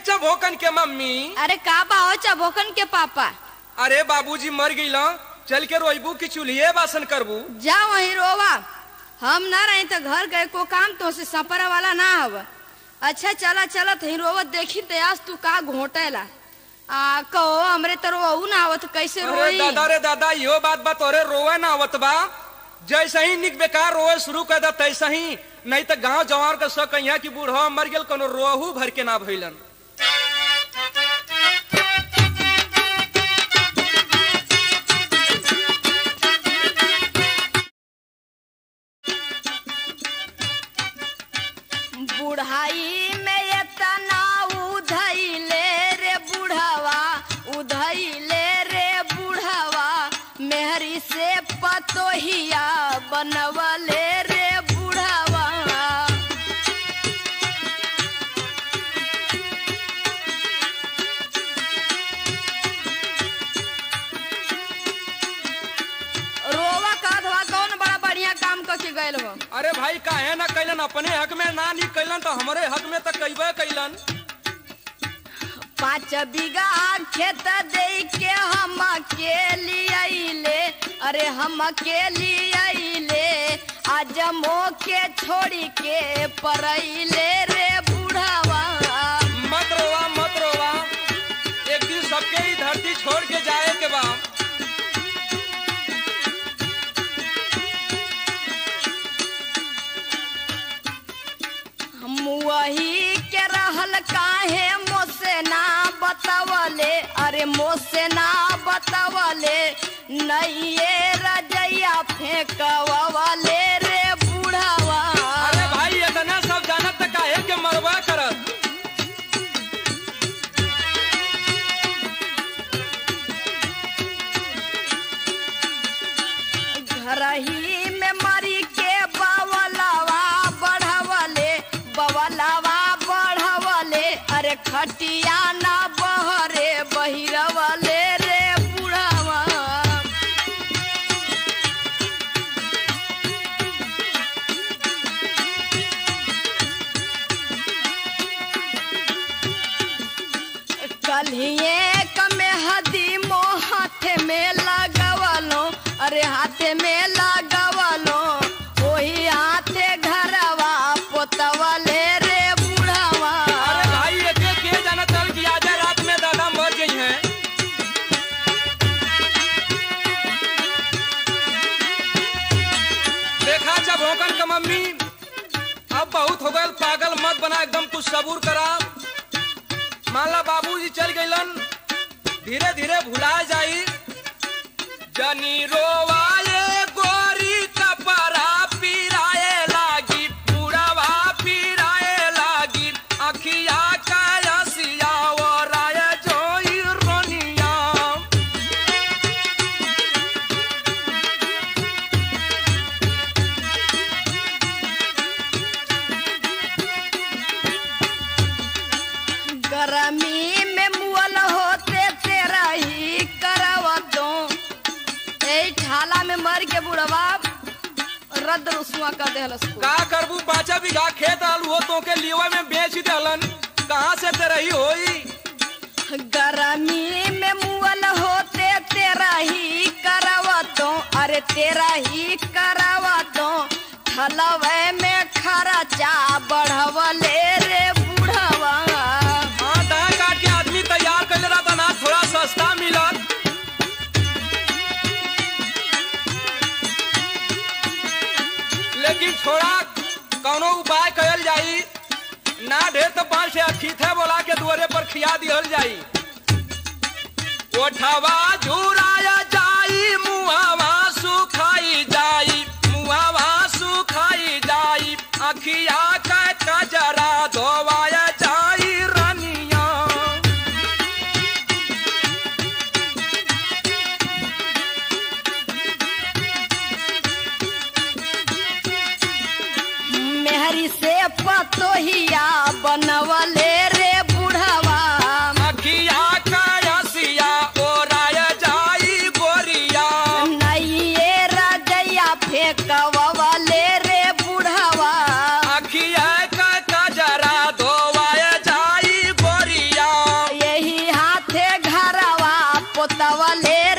चबोकन के मम्मी। अरे का बाहो चबोकन के पापा। अरे बाबूजी मर गईला, चल के रोइबू की चूल्हे बासन करबू। जा वहीं रोवा, हम ना रही तो घर गए को काम तो से सपरा वाला ना हव। अच्छा चला चला ही रोवत देखी ते आज तू का घोटेला कहो हमरे तो रोऊ ना आवत कैसे रोई। दादा रे दादा यो बात तोरे रोवे ना आवत बा। जैसे ही निक बेकार रोए शुरू कर दा तैसे ही, नहीं तो गांव जवार के सो कहिया की बूढ़वा मर गेल कोनो रोहू भर के ना भइलन। बुढ़ाई में इतना उधइले रे बुढ़ावा, उधइले रे बुढ़ावा, मेहरी से पतोहिया बनवले रे बुढ़ावा। रोवा का धवा कौन बड़ा बढ़िया काम करके गए हो। अरे भाई काहे ना कैलन, अपने हक में ना नी कैलन तो हमारे हक में तो कैबे कैलन। 5 बीघा खेत दे के हम अकेली आइले, अरे हम अकेली आइले, आज मोके छोड़ी के परइले रे बुढ़ावा। मत रोवा, एक दिन सबके ही धरती छोड़ के जाए के बा। वही के रहल काहे मोसे ना बतावले, अरे मोसे ना बतावले, नहीं ये रजैया फेंकवले रे बुढ़ावा। अरे भाई इतना सब जानत त काहे के मरवा करत। घर ही में मरी के बवलवा बढ़वले, बवलवा बढ़वले, अरे खटिया ना बहरे बहिरवले रे बुढ़ावा। कलिए कमे हदी मो हाथ में लगवलो, अरे हाथ में लगवलो, वही हाथे घरवा पोतवले रे बुढ़ावा। अरे भाई के जाना चल कि आजा रात में दादा मर गई हैं। देखा चबोकन का मम्मी, अब बहुत हो गल, पागल मत बना, एकदम कुछ सबूर करा। मान ला बाबूजी चल गईलन, धीरे धीरे भुला जाई। जनी रोवाए गोरी कपड़ा पिराए लागी, बुढ़ावा पिराए लागी, अखिया का रसिया ओराए जोई रोनिया। गरमी में मुअल होते तेरा ही करवतो, ए ठाला में मर के बुढ़वा रद्द रुसवा कर देहलस। का करबू, 5 बीघा खेत आलू हो तो के लिवा में बेच देलन, कहाँ से ते रही होई। गरमी में मुअल होते तेरा ही करवतो, अरे तेरा ही करवतो, थलवे में खर्चा बढ़वले रे बुढ़वा। हाँ दाएं काट के आदमी तैयार कर ले रहा था ना, थोड़ा सस्ता मिलत। लेकिन थोड़ा कौनो उपाय कयल जाई, ना ढेर तो 5 से अखीथे बोला के दुआरे पर खिया दिहल जाई। ओठवा झुराया जाई, मुहावा सुखाई जाई, मुहावा सुखाई जाई, अखिया का कजरा धोवाया जाई रनिया। मेहरी से पतोहिया बनवले रे बुढ़वा। अखिया का रसिया ओराया जाई गोरिया। नहीं ये रजैया फेंकवले रे बुढ़वा। अखिया का कजरा धोवाया जाई गोरिया। पोतवले